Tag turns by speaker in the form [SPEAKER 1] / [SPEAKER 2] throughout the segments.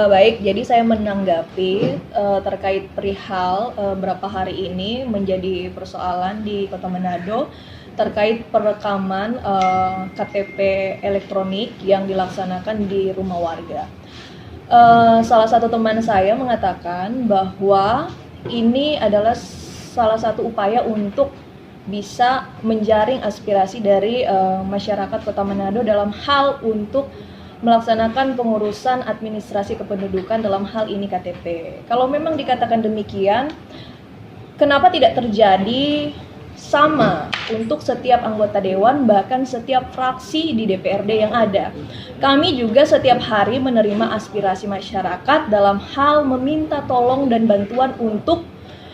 [SPEAKER 1] Baik, jadi saya menanggapi terkait perihal berapa hari ini menjadi persoalan di Kota Manado terkait perekaman KTP elektronik yang dilaksanakan di rumah warga. Salah satu teman saya mengatakan bahwa ini adalah salah satu upaya untuk bisa menjaring aspirasi dari masyarakat Kota Manado dalam hal untuk melaksanakan pengurusan administrasi kependudukan dalam hal ini KTP. Kalau memang dikatakan demikian, kenapa tidak terjadi sama untuk setiap anggota dewan, bahkan setiap fraksi di DPRD yang ada? Kami juga setiap hari menerima aspirasi masyarakat dalam hal meminta tolong dan bantuan untuk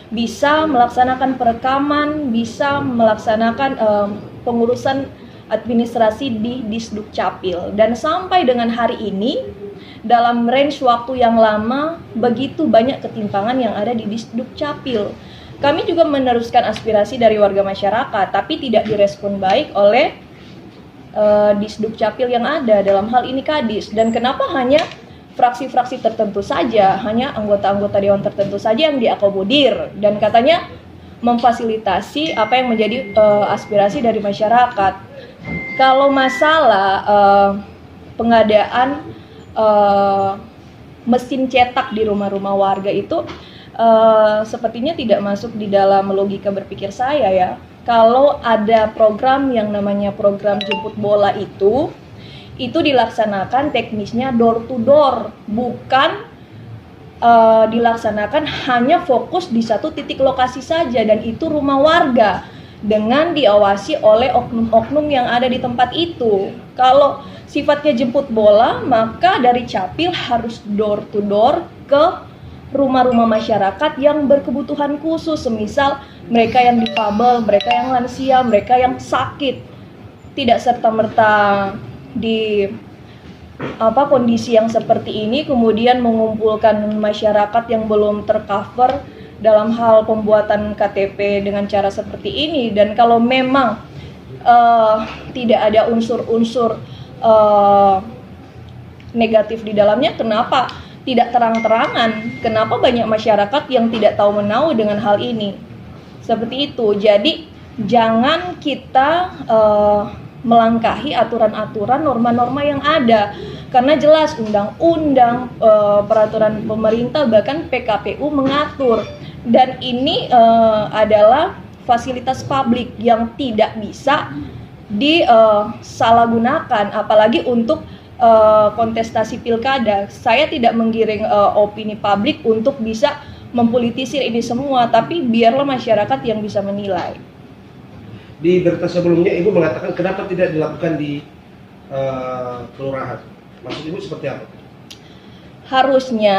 [SPEAKER 1] bisa melaksanakan perekaman, bisa melaksanakan pengurusan administrasi di Disduk Capil. Dan sampai dengan hari ini, dalam range waktu yang lama, begitu banyak ketimpangan yang ada di Disduk Capil. Kami juga meneruskan aspirasi dari warga masyarakat, tapi tidak direspon baik oleh Disduk Capil yang ada, dalam hal ini Kadis. Dan kenapa hanya fraksi-fraksi tertentu saja, hanya anggota-anggota dewan tertentu saja yang diakomodir, dan katanya memfasilitasi apa yang menjadi aspirasi dari masyarakat. Kalau masalah pengadaan mesin cetak di rumah-rumah warga itu sepertinya tidak masuk di dalam logika berpikir saya ya. Kalau ada program yang namanya program jemput bola itu dilaksanakan teknisnya door to door, bukan dilaksanakan hanya fokus di satu titik lokasi saja, dan itu rumah warga dengan diawasi oleh oknum-oknum yang ada di tempat itu. Kalau sifatnya jemput bola, maka dari Capil harus door to door ke rumah-rumah masyarakat yang berkebutuhan khusus, semisal mereka yang difabel, mereka yang lansia, mereka yang sakit. Tidak serta-merta di kondisi yang seperti ini kemudian mengumpulkan masyarakat yang belum tercover dalam hal pembuatan KTP dengan cara seperti ini. Dan kalau memang tidak ada unsur-unsur negatif di dalamnya, kenapa tidak terang-terangan? Kenapa banyak masyarakat yang tidak tahu menahu dengan hal ini? Seperti itu. Jadi jangan kita melangkahi aturan-aturan, norma-norma yang ada, karena jelas undang-undang, peraturan pemerintah, bahkan PKPU mengatur. Dan ini adalah fasilitas publik yang tidak bisa disalahgunakan, apalagi untuk kontestasi pilkada. Saya tidak menggiring opini publik untuk bisa mempolitisir ini semua, tapi biarlah masyarakat yang bisa menilai.
[SPEAKER 2] Di berita sebelumnya Ibu mengatakan kenapa tidak dilakukan di kelurahan. Maksud Ibu seperti apa?
[SPEAKER 1] Harusnya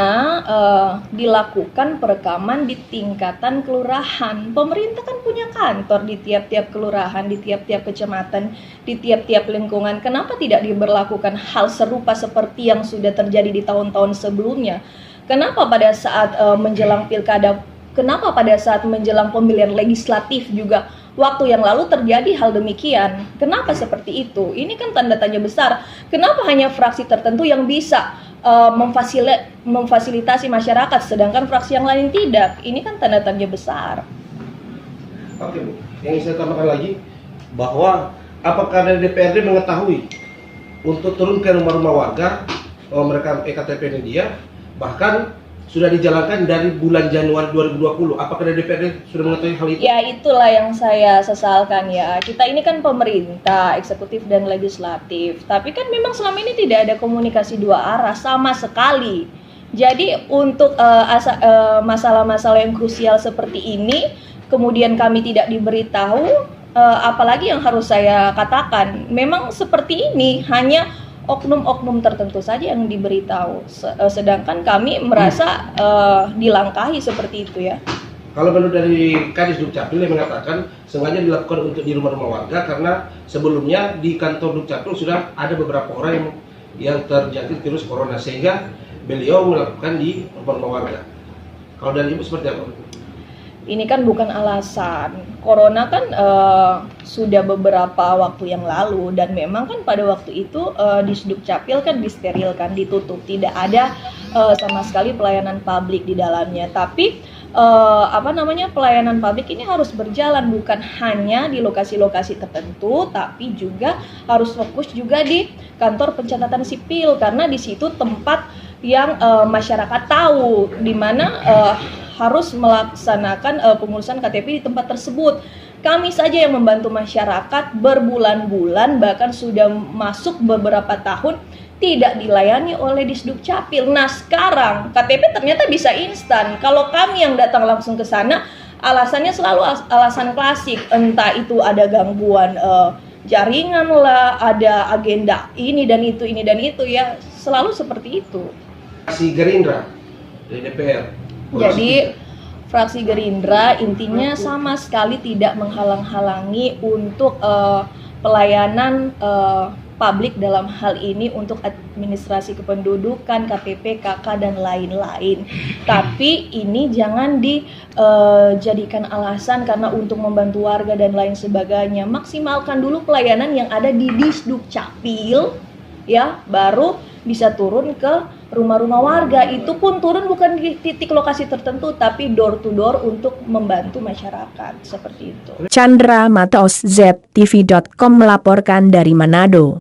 [SPEAKER 1] dilakukan perekaman di tingkatan kelurahan. Pemerintah kan punya kantor di tiap-tiap kelurahan, di tiap-tiap kecamatan, di tiap-tiap lingkungan. Kenapa tidak diberlakukan hal serupa seperti yang sudah terjadi di tahun-tahun sebelumnya? Kenapa pada saat menjelang pilkada, kenapa pada saat menjelang pemilihan legislatif juga waktu yang lalu terjadi hal demikian? Kenapa seperti itu? Ini kan tanda tanya besar. Kenapa hanya fraksi tertentu yang bisa memfasilitasi masyarakat, sedangkan fraksi yang lain tidak? Ini kan tanda tanya besar.
[SPEAKER 2] Oke Bu, yang saya tambahkan lagi bahwa apakah dari DPRD mengetahui untuk turun ke rumah-rumah warga mereka EKTP ini dia, bahkan sudah dijalankan dari bulan Januari 2020. Apakah dari DPRD sudah mengetahui hal itu?
[SPEAKER 1] Ya, itulah yang saya sesalkan ya. Kita ini kan pemerintah, eksekutif dan legislatif. Tapi kan memang selama ini tidak ada komunikasi dua arah sama sekali. Jadi untuk masalah-masalah yang krusial seperti ini, kemudian kami tidak diberitahu, apalagi yang harus saya katakan. Memang seperti ini, hanya oknum-oknum tertentu saja yang diberitahu, sedangkan kami merasa dilangkahi seperti itu ya.
[SPEAKER 2] Kalau menurut dari Kadis Dukcapil yang mengatakan sengaja dilakukan untuk di rumah-rumah warga karena sebelumnya di kantor Dukcapil sudah ada beberapa orang yang terjangkit virus corona, sehingga beliau melakukan di rumah-rumah warga. Kalau dari Ibu seperti apa?
[SPEAKER 1] Ini kan bukan alasan. Corona kan sudah beberapa waktu yang lalu, dan memang kan pada waktu itu di Disduk Capil kan disterilkan, ditutup, tidak ada sama sekali pelayanan publik di dalamnya. Tapi pelayanan publik ini harus berjalan bukan hanya di lokasi-lokasi tertentu, tapi juga harus fokus juga di kantor pencatatan sipil, karena di situ tempat yang masyarakat tahu di mana harus melaksanakan pengurusan KTP di tempat tersebut. Kami saja yang membantu masyarakat berbulan-bulan, bahkan sudah masuk beberapa tahun tidak dilayani oleh Disduk Capil. Nah, sekarang KTP ternyata bisa instan. Kalau kami yang datang langsung ke sana, alasannya selalu alasan klasik, entah itu ada gangguan jaringan lah, ada agenda ini dan itu ya, selalu seperti itu.
[SPEAKER 2] Si Gerindra dari DPR.
[SPEAKER 1] Jadi fraksi Gerindra intinya sama sekali tidak menghalang-halangi untuk pelayanan publik dalam hal ini untuk administrasi kependudukan, KTP, KK, dan lain-lain. Tapi ini jangan dijadikan alasan karena untuk membantu warga dan lain sebagainya. Maksimalkan dulu pelayanan yang ada di Disduk Capil, ya, baru bisa turun ke rumah-rumah warga. Itu pun turun bukan di titik lokasi tertentu, tapi door to door untuk membantu masyarakat, seperti itu.
[SPEAKER 3] Chandra Matos, ZTV.com melaporkan dari Manado.